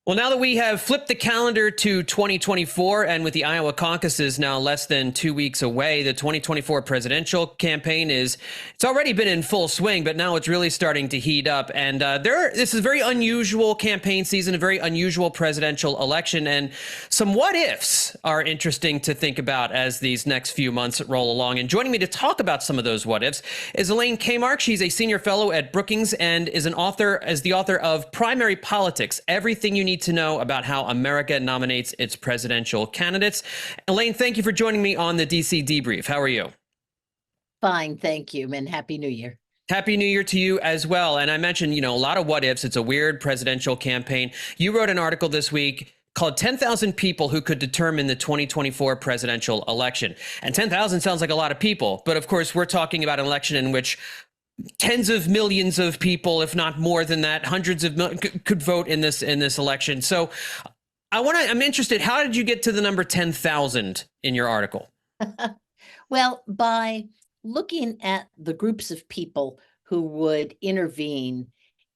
Well, now that we have flipped the calendar to 2024, and with the Iowa caucuses now less than 2 weeks away, the 2024 presidential campaign it's already been in full swing, but now it's really starting to heat up. And this is a very unusual campaign season, a very unusual presidential election, and some what ifs are interesting to think about as these next few months roll along. And joining me to talk about some of those what ifs is Elaine Kamarck. She's a senior fellow at Brookings and is the author of Primary Politics: Everything You Need to Know About How America Nominates Its Presidential Candidates. Elaine, thank you for joining me on the DC Debrief. How are you? Fine, thank you, and Happy New Year. Happy New Year to you as well. And I mentioned, a lot of what ifs. It's a weird presidential campaign. You wrote an article this week called 10,000 People Who Could Determine the 2024 Presidential Election. And 10,000 sounds like a lot of people. But of course, we're talking about an election in which tens of millions of people, if not more than that, hundreds of millions could vote in this election. So I'm interested, how did you get to the number 10,000 in your article? Well, by looking at the groups of people who would intervene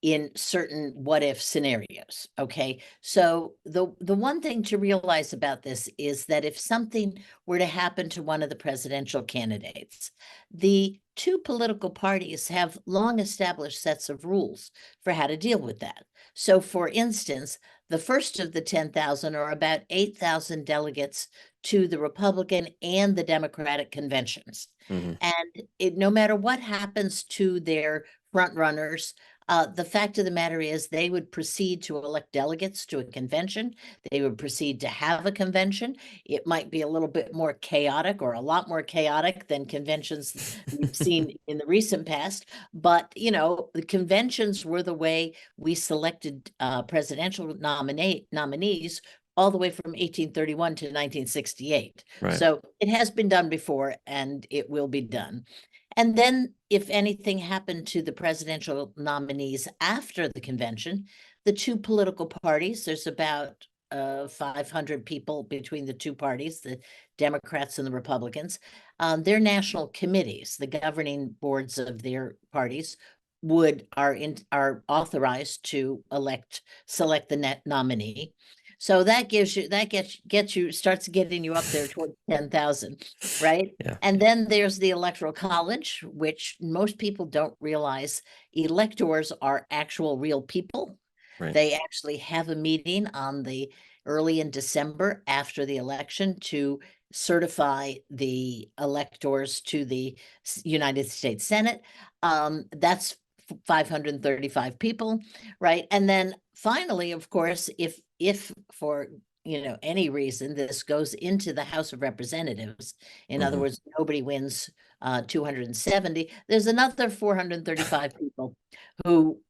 in certain what if scenarios. Okay. So the one thing to realize about this is that if something were to happen to one of the presidential candidates, the two political parties have long established sets of rules for how to deal with that. So for instance, the first of the 10,000 are about 8,000 delegates to the Republican and the Democratic conventions. Mm-hmm. And no matter what happens to their front runners, the fact of the matter is they would proceed to elect delegates to a convention. They would proceed to have a convention. It might be a little bit more chaotic, or a lot more chaotic than conventions we've seen in the recent past. But, the conventions were the way we selected presidential nominees all the way from 1831 to 1968. Right. So it has been done before, and it will be done. And then if anything happened to the presidential nominees after the convention, the two political parties, there's about 500 people between the two parties, the Democrats and the Republicans, their national committees, the governing boards of their parties, are authorized to select the net nominee. So that starts getting you up there towards 10,000, right? Yeah. And then there's the Electoral College, which most people don't realize electors are actual real people. Right. They actually have a meeting early in December after the election to certify the electors to the United States Senate. That's 535 people, right? And then finally, of course, if for any reason this goes into the House of Representatives, in other words, nobody wins 270, there's another 435 people who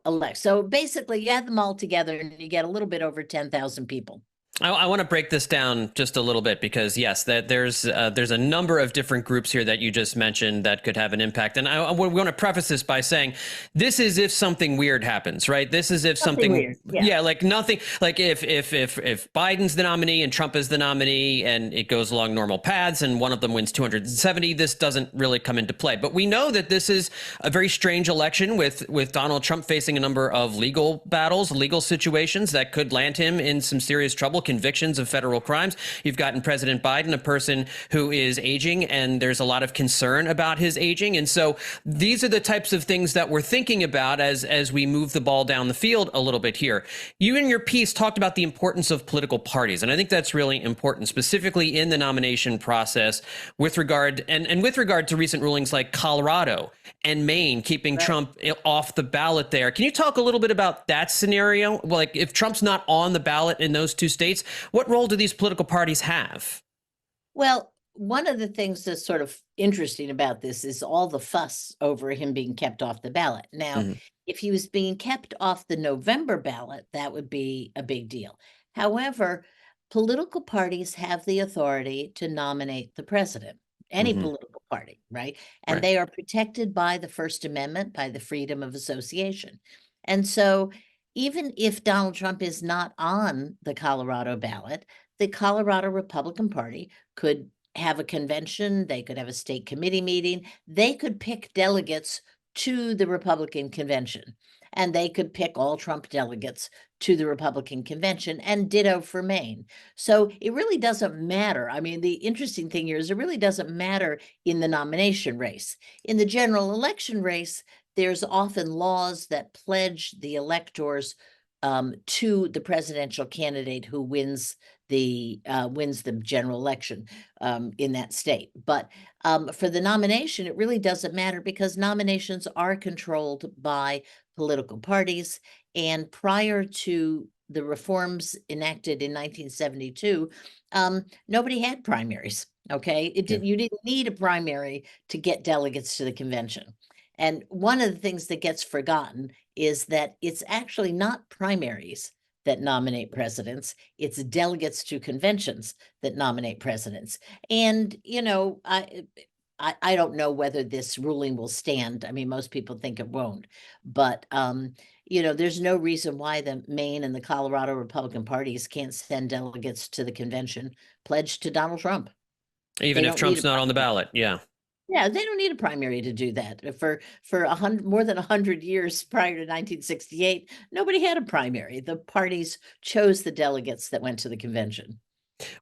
elect. So basically you add them all together and you get a little bit over 10,000 people. I want to break this down just a little bit, because yes, there's a number of different groups here that you just mentioned that could have an impact. And we want to preface this by saying this is if something weird happens, right? This is if something weird. Yeah, like nothing, like if Biden's the nominee and Trump is the nominee and it goes along normal paths and one of them wins 270, this doesn't really come into play. But we know that this is a very strange election with Donald Trump facing a number of legal battles, legal situations that could land him in some serious trouble, convictions of federal crimes. You've gotten President Biden, a person who is aging, and there's a lot of concern about his aging. And so these are the types of things that we're thinking about as we move the ball down the field a little bit here. You in your piece talked about the importance of political parties, and I think that's really important, specifically in the nomination process with regard to recent rulings like Colorado and Maine, keeping Trump off the ballot there. Can you talk a little bit about that scenario? Well, like if Trump's not on the ballot in those two states, what role do these political parties have? Well, one of the things that's sort of interesting about this is all the fuss over him being kept off the ballot. Now, if he was being kept off the November ballot, that would be a big deal. However, political parties have the authority to nominate the president, any political party, right? And they are protected by the First Amendment, by the freedom of association. And so even if Donald Trump is not on the Colorado ballot, the Colorado Republican Party could have a convention, they could have a state committee meeting, they could pick delegates to the Republican convention. and they could pick all Trump delegates to the Republican convention, and ditto for Maine. So it really doesn't matter. I mean, the interesting thing here is it really doesn't matter in the nomination race. In the general election race, there's often laws that pledge the electors to the presidential candidate who wins the general election in that state. But for the nomination, it really doesn't matter because nominations are controlled by political parties. And prior to the reforms enacted in 1972, nobody had primaries. Okay, you didn't need a primary to get delegates to the convention. And one of the things that gets forgotten is that it's actually not primaries that nominate presidents, it's delegates to conventions that nominate presidents. And, I don't know whether this ruling will stand. I mean, most people think it won't, but there's no reason why the Maine and the Colorado Republican parties can't send delegates to the convention pledged to Donald Trump. Even if Trump's not on the ballot. Yeah. Yeah, they don't need a primary to do that. For more than 100 years prior to 1968, nobody had a primary. The parties chose the delegates that went to the convention.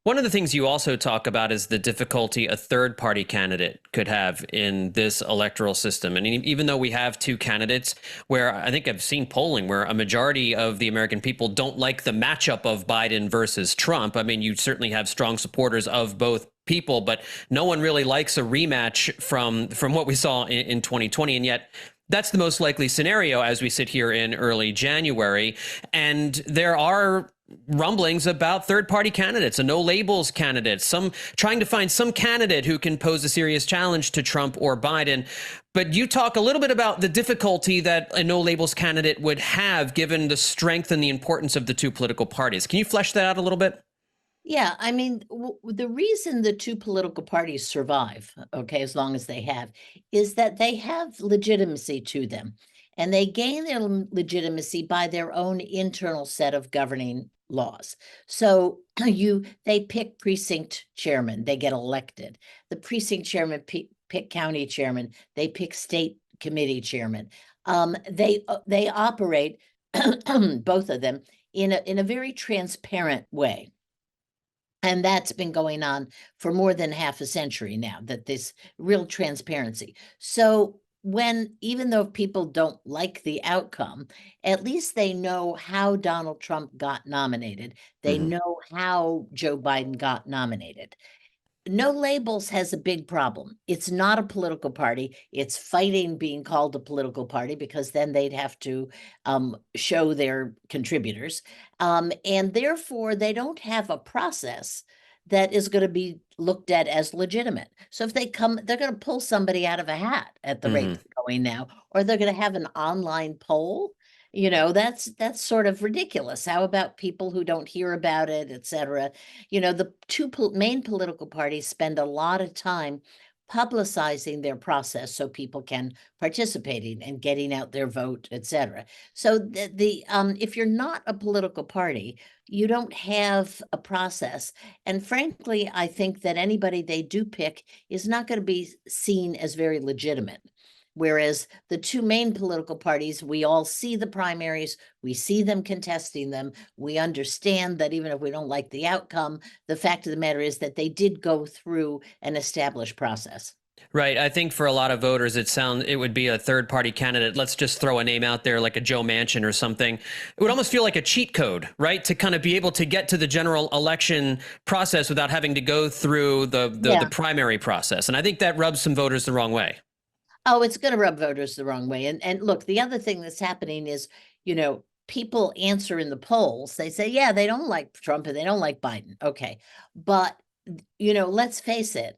One of the things you also talk about is the difficulty a third party candidate could have in this electoral system. And even though we have two candidates where I think I've seen polling where a majority of the American people don't like the matchup of Biden versus Trump. I mean, you certainly have strong supporters of both people, but no one really likes a rematch from what we saw in 2020. And yet that's the most likely scenario as we sit here in early January. And there are rumblings about third-party candidates, a no-labels candidate, some trying to find some candidate who can pose a serious challenge to Trump or Biden. But you talk a little bit about the difficulty that a no-labels candidate would have given the strength and the importance of the two political parties. Can you flesh that out a little bit? Yeah, I mean, the reason the two political parties survive, okay, as long as they have, is that they have legitimacy to them. And they gain their legitimacy by their own internal set of governing laws. So they pick precinct chairman, they get elected. The precinct chairman pick county chairman, they pick state committee chairman. They operate both of them in a very transparent way. And that's been going on for more than half a century now, that this real transparency. So even though people don't like the outcome, at least they know how Donald Trump got nominated. They know how Joe Biden got nominated. No Labels has a big problem. It's not a political party. It's fighting being called a political party because then they'd have to show their contributors. And therefore, they don't have a process that is going to be looked at as legitimate. So if they come, they're going to pull somebody out of a hat at the rate they're going now, or they're going to have an online poll. That's sort of ridiculous. How about people who don't hear about it, et cetera? The two main political parties spend a lot of time publicizing their process so people can participate in and getting out their vote, et cetera. So if you're not a political party, you don't have a process. And frankly, I think that anybody they do pick is not going to be seen as very legitimate. Whereas the two main political parties, we all see the primaries, we see them contesting them, we understand that even if we don't like the outcome, the fact of the matter is that they did go through an established process. Right. I think for a lot of voters, it would be a third party candidate. Let's just throw a name out there like a Joe Manchin or something. It would almost feel like a cheat code, right? To kind of be able to get to the general election process without having to go through the primary process. And I think that rubs some voters the wrong way. Oh, it's going to rub voters the wrong way. And look, the other thing that's happening is, people answer in the polls. They say, yeah, they don't like Trump and they don't like Biden. Okay. But, let's face it,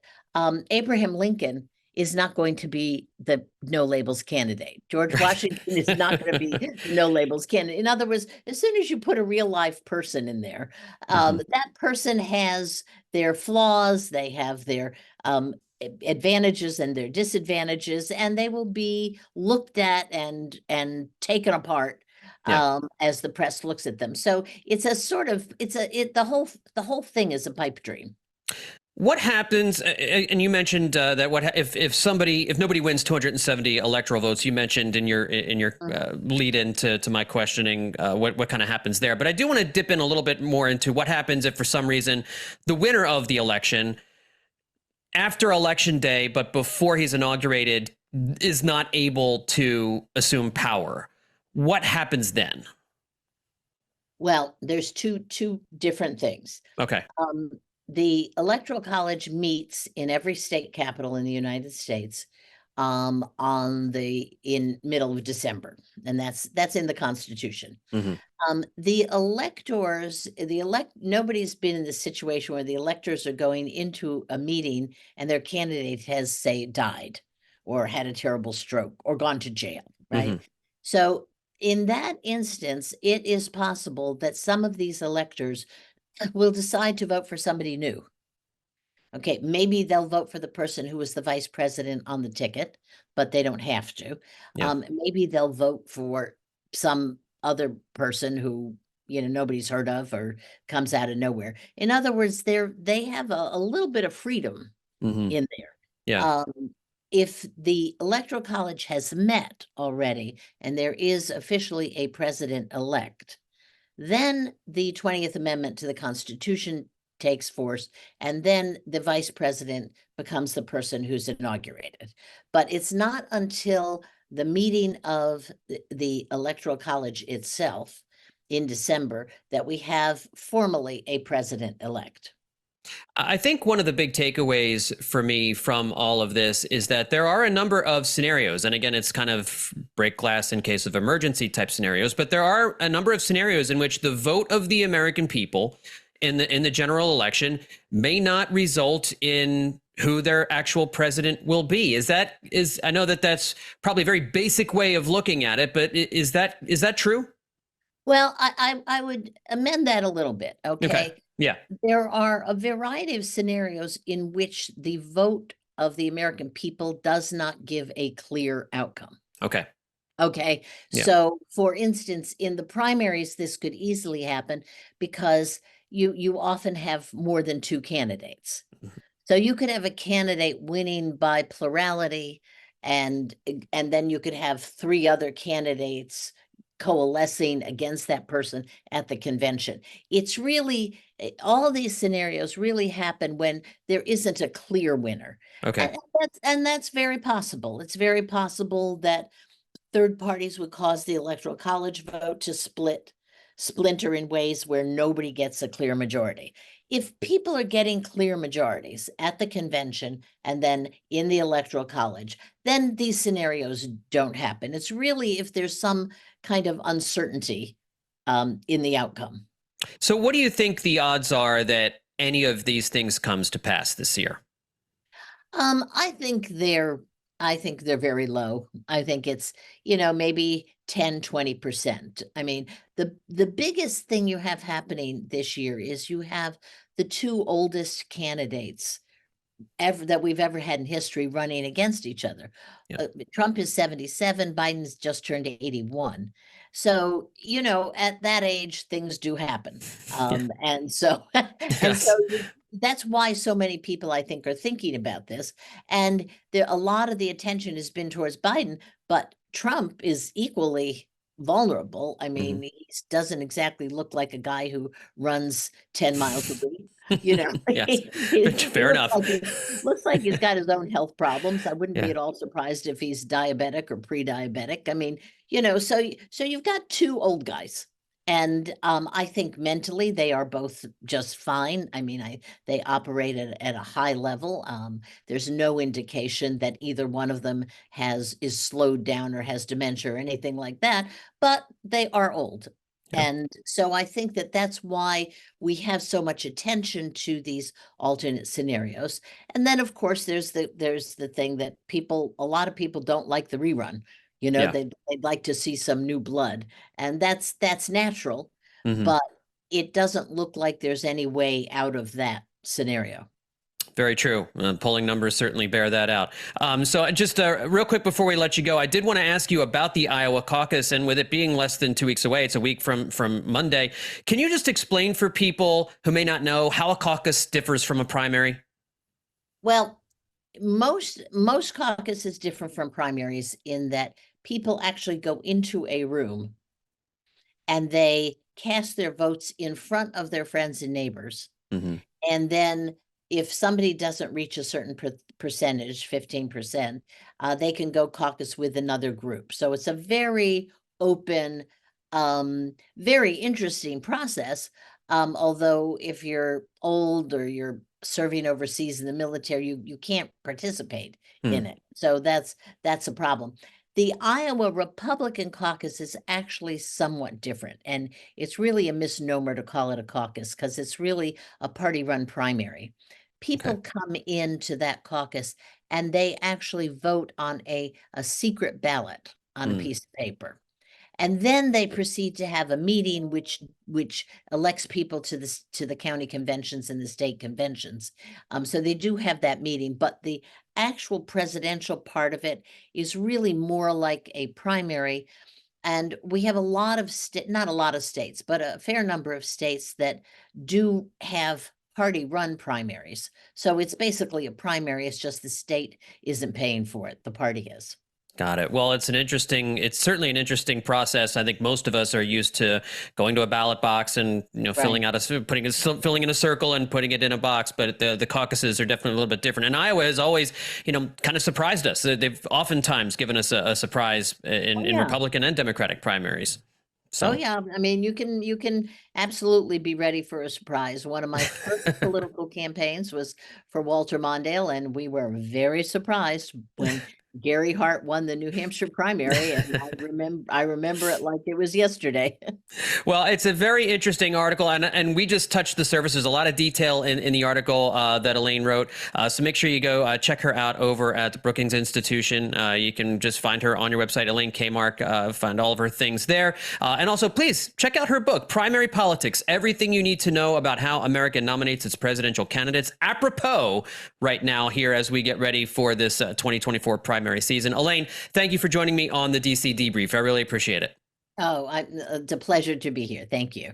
Abraham Lincoln is not going to be the no labels candidate. George Washington is not going to be the no labels candidate. In other words, as soon as you put a real life person in there, that person has their flaws, they have their advantages and their disadvantages, and they will be looked at and taken apart as the press looks at them. So it's a sort of the whole thing is a pipe dream. What happens? And you mentioned that if nobody wins 270 electoral votes? You mentioned in your lead into my questioning what kind of happens there. But I do want to dip in a little bit more into what happens if, for some reason, the winner of the election after election day, but before he's inaugurated, is not able to assume power. What happens then? Well, there's two different things. Okay. The Electoral College meets in every state capital in the United States in middle of December, and that's in the Constitution. The electors, nobody's been in the situation where the electors are going into a meeting and their candidate has, say, died or had a terrible stroke or gone to jail, right? So in that instance, it is possible that some of these electors will decide to vote for somebody new. Okay, maybe they'll vote for the person who was the vice president on the ticket, but they don't have to. Yeah. Maybe they'll vote for some other person who, nobody's heard of or comes out of nowhere. In other words, they have a little bit of freedom in there. Yeah. If the Electoral College has met already and there is officially a president-elect, then the 20th Amendment to the Constitution takes force, and then the vice president becomes the person who's inaugurated. But it's not until the meeting of the Electoral College itself in December that we have formally a president-elect. I think one of the big takeaways for me from all of this is that there are a number of scenarios. And again, it's kind of break glass in case of emergency type scenarios, but there are a number of scenarios in which the vote of the American people in the general election may not result in who their actual president will be. I know that's probably a very basic way of looking at it, but is that true? Well, I would amend that a little bit. Okay. Yeah. There are a variety of scenarios in which the vote of the American people does not give a clear outcome. Okay. Okay. Yeah. So, for instance, in the primaries, this could easily happen because you often have more than two candidates. So you could have a candidate winning by plurality, and then you could have three other candidates coalescing against that person at the convention. It's really, all these scenarios really happen when there isn't a clear winner. Okay. And that's very possible. It's very possible that third parties would cause the Electoral College vote to splinter in ways where nobody gets a clear majority. If people are getting clear majorities at the convention and then in the Electoral College, then these scenarios don't happen. It's really if there's some kind of uncertainty in the outcome. So what do you think the odds are that any of these things comes to pass this year? I think they're very low. I think it's, maybe 10, 20%. I mean, the biggest thing you have happening this year is you have the two oldest candidates that we've ever had in history running against each other. Yeah. Trump is 77, Biden's just turned 81. So, at that age, things do happen. And so, that's why so many people, I think, are thinking about this. And a lot of the attention has been towards Biden, but Trump is equally vulnerable. I mean, he doesn't exactly look like a guy who runs 10 miles a week. Yes. Fair enough. Looks like he's got his own health problems. I wouldn't be at all surprised if he's diabetic or pre-diabetic. I mean, so you've got two old guys. And I think mentally they are both just fine. I mean, they operate at a high level. There's no indication that either one of them is slowed down or has dementia or anything like that, but they are old. Yeah. And so I think that's why we have so much attention to these alternate scenarios. And then, of course, there's the thing that a lot of people don't like the rerun. They'd like to see some new blood, and that's natural, but it doesn't look like there's any way out of that scenario. Very true. Polling numbers certainly bear that out. So just real quick before we let you go, I did want to ask you about the Iowa caucus, and with it being less than 2 weeks away, it's a week from Monday. Can you just explain for people who may not know how a caucus differs from a primary? Well, most caucus is different from primaries in that people actually go into a room and they cast their votes in front of their friends and neighbors. Hmm. And then if somebody doesn't reach a certain percentage, 15%, they can go caucus with another group. So it's a very open, very interesting process. Although if you're old or you're serving overseas in the military, you can't participate in it. So that's a problem. The Iowa Republican caucus is actually somewhat different, and it's really a misnomer to call it a caucus because it's really a party-run primary. Okay. People come into that caucus and they actually vote on a secret ballot on a Mm. piece of paper. And then they proceed to have a meeting which elects people to the county conventions and the state conventions. So they do have that meeting, but the actual presidential part of it is really more like a primary. And we have a lot of not a lot of states, but a fair number of states that do have party-run primaries. So it's basically a primary. It's just the state isn't paying for it. The party is. Got it. Well, it's certainly an interesting process. I think most of us are used to going to a ballot box and, filling Right. filling in a circle and putting it in a box. But the caucuses are definitely a little bit different. And Iowa has always, kind of surprised us. They've oftentimes given us a surprise Oh, in yeah. Republican and Democratic primaries. Oh, So. yeah. I mean, you can absolutely be ready for a surprise. One of my first political campaigns was for Walter Mondale, and we were very surprised when Gary Hart won the New Hampshire primary, and I remember it like it was yesterday. Well, it's a very interesting article, and we just touched the surface. There's a lot of detail in the article that Elaine wrote. So make sure you go check her out over at the Brookings Institution. You can just find her on your website, Elaine Kamarck, find all of her things there. And also, please check out her book, Primary Politics, Everything You Need to Know About How America Nominates Its Presidential Candidates, apropos right now here as we get ready for this 2024 primary season. Elaine, thank you for joining me on the DC Debrief. I really appreciate it. Oh, it's a pleasure to be here. Thank you.